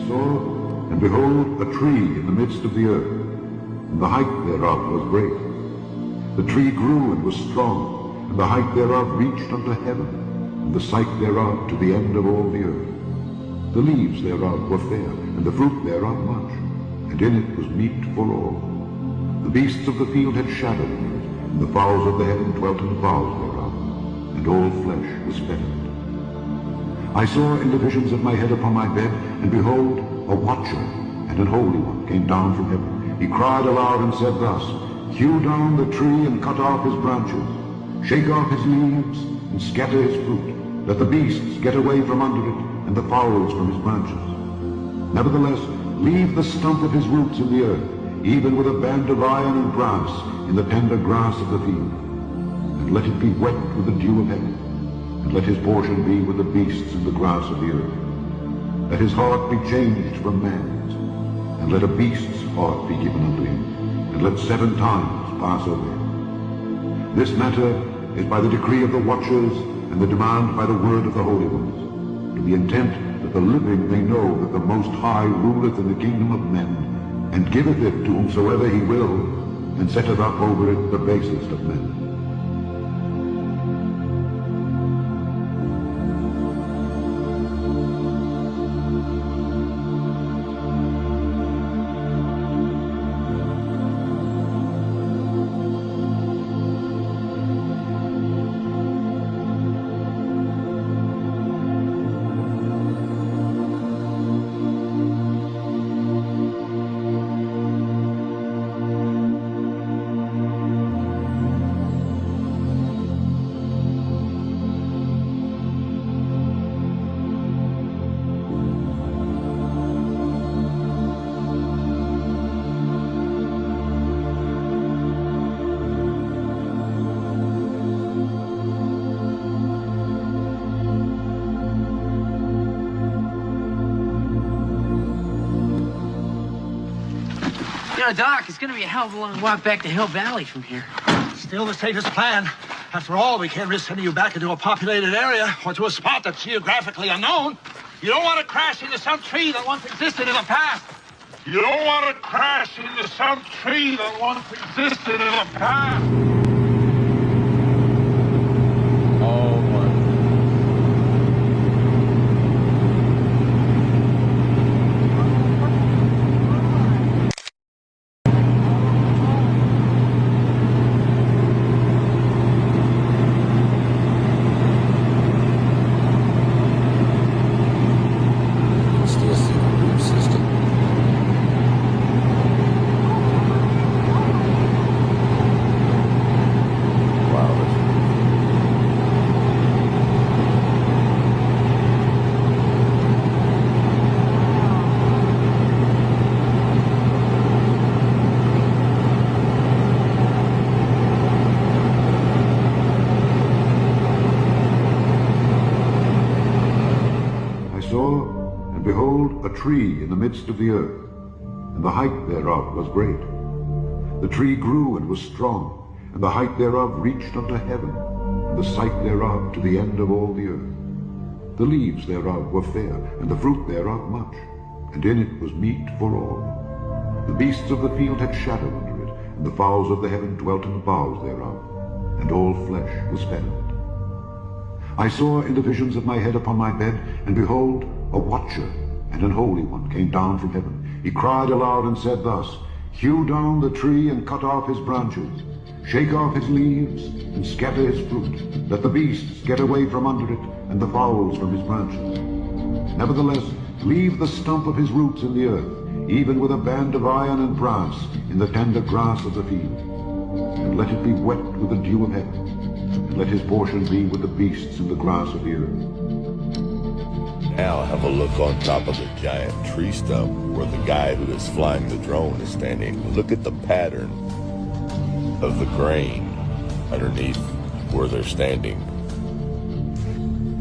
saw, and behold, a tree in the midst of the earth, and the height thereof was great. The tree grew and was strong, and the height thereof reached unto heaven, and the sight thereof to the end of all the earth. The leaves thereof were fair, and the fruit thereof much, and in it was meat for all. The beasts of the field had shadow in it, and the fowls of the heaven dwelt in the boughs thereof, and all flesh was fed in it. I saw in the visions of my head upon my bed, and behold, a watcher and an holy one came down from heaven. He cried aloud and said thus, Hew down the tree and cut off his branches, shake off his leaves and scatter his fruit. Let the beasts get away from under it, and the fowls from his branches. Nevertheless, leave the stump of his roots in the earth, even with a band of iron and brass in the tender grass of the field. And let it be wet with the dew of heaven, and let his portion be with the beasts in the grass of the earth. Let his heart be changed from man's, and let a beast's heart be given unto him, and let 7 times pass over him. This matter is by the decree of the watchers, and the demand by the word of the holy ones, to the intent that the living may know that the Most High ruleth in the kingdom of men, and giveth it to whomsoever he will, and setteth up over it the basest of men. You know, Doc, it's gonna be a hell of a long walk back to Hill Valley from here. Still the safest plan. After all, we can't risk sending you back into a populated area or to a spot that's geographically unknown. You don't want to crash into some tree that once existed in the past. You don't want to crash into some tree that once existed in the past. And behold, a tree in the midst of the earth, and the height thereof was great. The tree grew and was strong, and the height thereof reached unto heaven, and the sight thereof to the end of all the earth. The leaves thereof were fair, and the fruit thereof much, and in it was meat for all. The beasts of the field had shadow under it, and the fowls of the heaven dwelt in the boughs thereof, and all flesh was fed in it. I saw in the visions of my head upon my bed, and behold, a watcher and an holy one came down from heaven. He cried aloud and said thus, Hew down the tree and cut off his branches, shake off his leaves and scatter his fruit. Let the beasts get away from under it, and the fowls from his branches. Nevertheless, leave the stump of his roots in the earth, even with a band of iron and brass in the tender grass of the field. And let it be wet with the dew of heaven, and let his portion be with the beasts in the grass of the earth. Now have a look on top of the giant tree stump where the guy who is flying the drone is standing. Look at the pattern of the grain underneath where they're standing.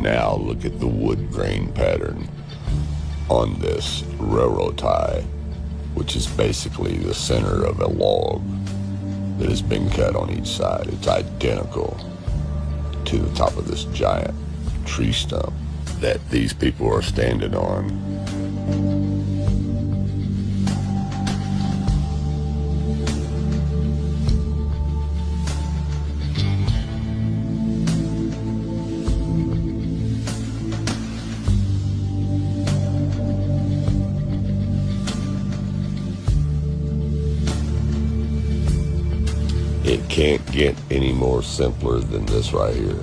Now look at the wood grain pattern on this railroad tie, which is basically the center of a log that has been cut on each side. It's identical to the top of this giant tree stump that these people are standing on. can't get any more simpler than this right here.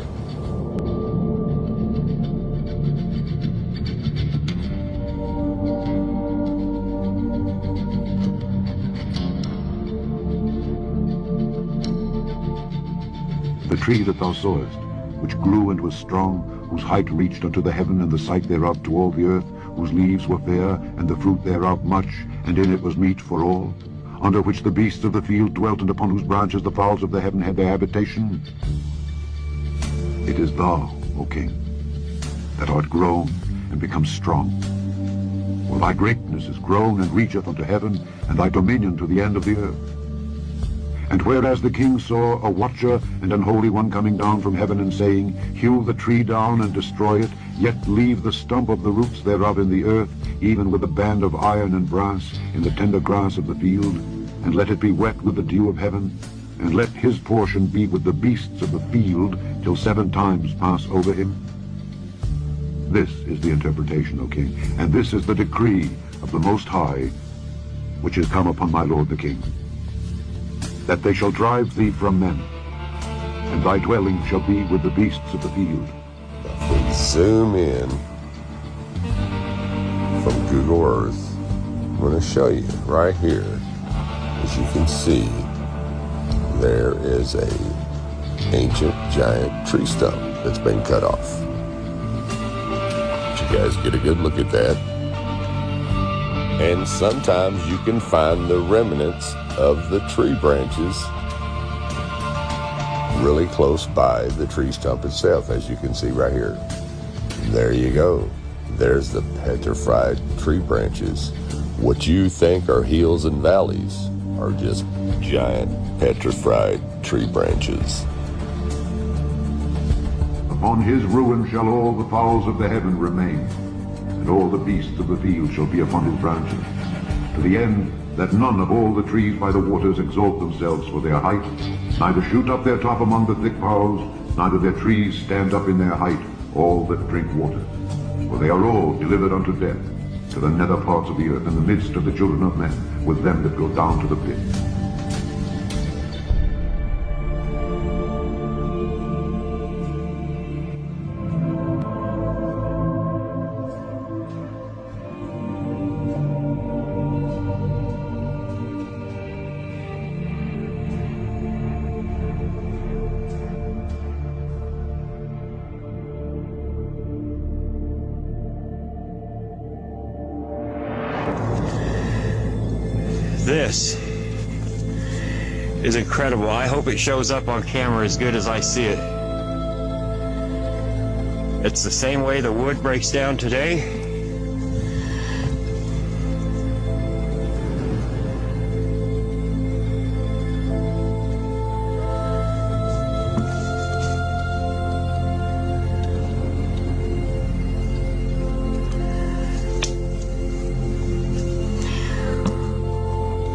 The tree that thou sawest, which grew and was strong, whose height reached unto the heaven, and the sight thereof to all the earth, whose leaves were fair, and the fruit thereof much, and in it was meat for all, under which the beasts of the field dwelt, and upon whose branches the fowls of the heaven had their habitation. It is thou, O king, that art grown and become strong. For thy greatness is grown and reacheth unto heaven, and thy dominion to the end of the earth. And whereas the king saw a watcher and an holy one coming down from heaven, and saying, Hew the tree down and destroy it, yet leave the stump of the roots thereof in the earth, even with a band of iron and brass, in the tender grass of the field, and let it be wet with the dew of heaven, and let his portion be with the beasts of the field, till 7 times pass over him. This is the interpretation, O king, and this is the decree of the Most High, which is come upon my lord the king, that they shall drive thee from men, and thy dwelling shall be with the beasts of the field. If we zoom in from Google Earth, I'm going to show you right here. As you can see, there is a ancient giant tree stump that's been cut off. You guys get a good look at that. And sometimes you can find the remnants of the tree branches really close by the tree stump itself, as you can see right here. There you go. There's the petrified tree branches. What you think are hills and valleys are just giant petrified tree branches. Upon his ruin shall all the fowls of the heaven remain, and all the beasts of the field shall be upon his branches, to the end that none of all the trees by the waters exalt themselves for their height, neither shoot up their top among the thick boughs, neither their trees stand up in their height, all that drink water. For they are all delivered unto death, to the nether parts of the earth, in the midst of the children of men, with them that go down to the pit. This is incredible. I hope it shows up on camera as good as I see it. It's the same way the wood breaks down today.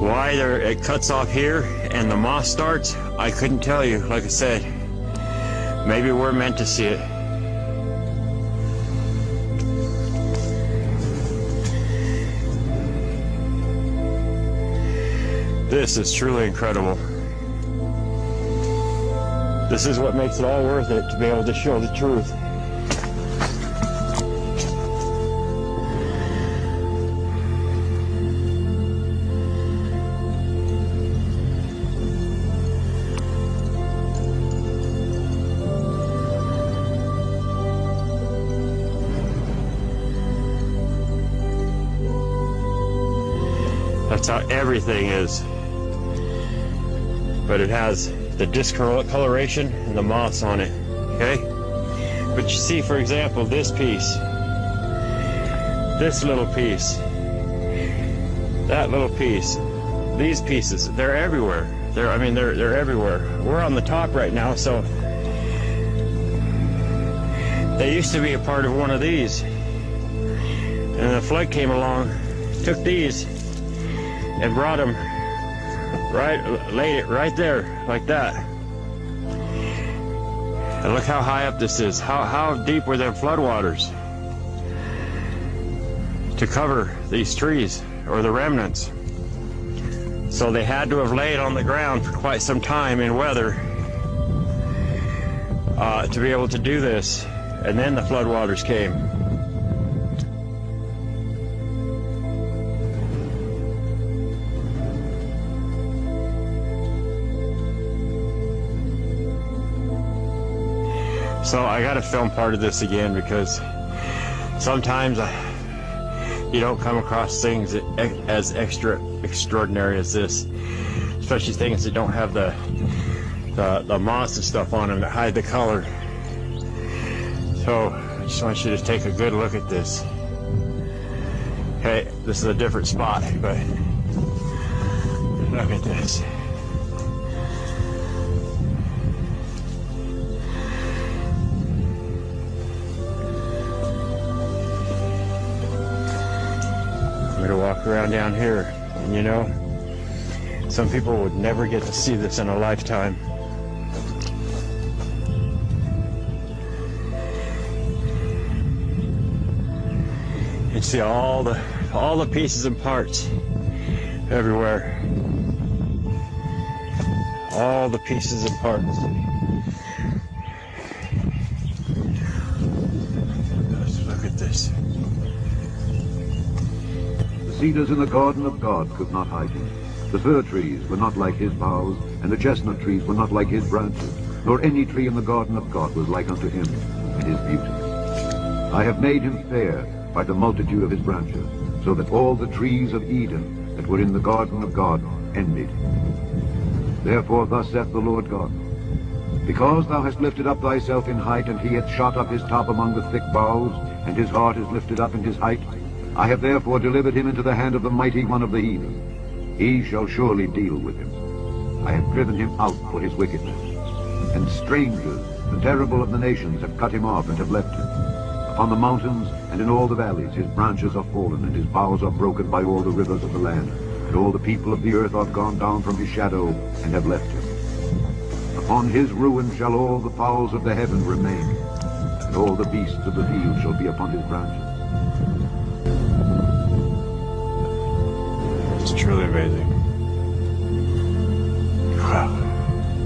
Why it cuts off here and the moss starts, I couldn't tell you. Like I said, maybe we're meant to see it. This is truly incredible. This is what makes it all worth it, to be able to show the truth. That's how everything is. But it has the discoloration and the moss on it, okay? But you see, for example, this piece, this little piece, that little piece, these pieces, they're everywhere. They're everywhere. We're on the top right now, so they used to be a part of one of these. And the flood came along, took these, and brought them laid it right there, like that. And look how high up this is. How deep were them floodwaters to cover these trees, or the remnants? So they had to have laid on the ground for quite some time in weather to be able to do this. And then the floodwaters came. So I gotta film part of this again because sometimes you don't come across things as extraordinary as this, especially things that don't have the moss and stuff on them that hide the color. So I just want you to take a good look at this. Okay, this is a different spot, but look at this. I'm gonna walk around down here, and you know, some people would never get to see this in a lifetime. You see all the pieces and parts everywhere. All the pieces and parts. Let's look at this. The cedars in the garden of God could not hide him. The fir trees were not like his boughs, and the chestnut trees were not like his branches, nor any tree in the garden of God was like unto him in his beauty. I have made him fair by the multitude of his branches, so that all the trees of Eden that were in the garden of God envied him. Therefore thus saith the Lord God, because thou hast lifted up thyself in height, and he hath shot up his top among the thick boughs, and his heart is lifted up in his height, I have therefore delivered him into the hand of the mighty one of the heathen. He shall surely deal with him. I have driven him out for his wickedness. And strangers, the terrible of the nations, have cut him off and have left him. Upon the mountains and in all the valleys his branches are fallen, and his boughs are broken by all the rivers of the land. And all the people of the earth are gone down from his shadow and have left him. Upon his ruin shall all the fowls of the heaven remain, and all the beasts of the field shall be upon his branches. It's truly amazing.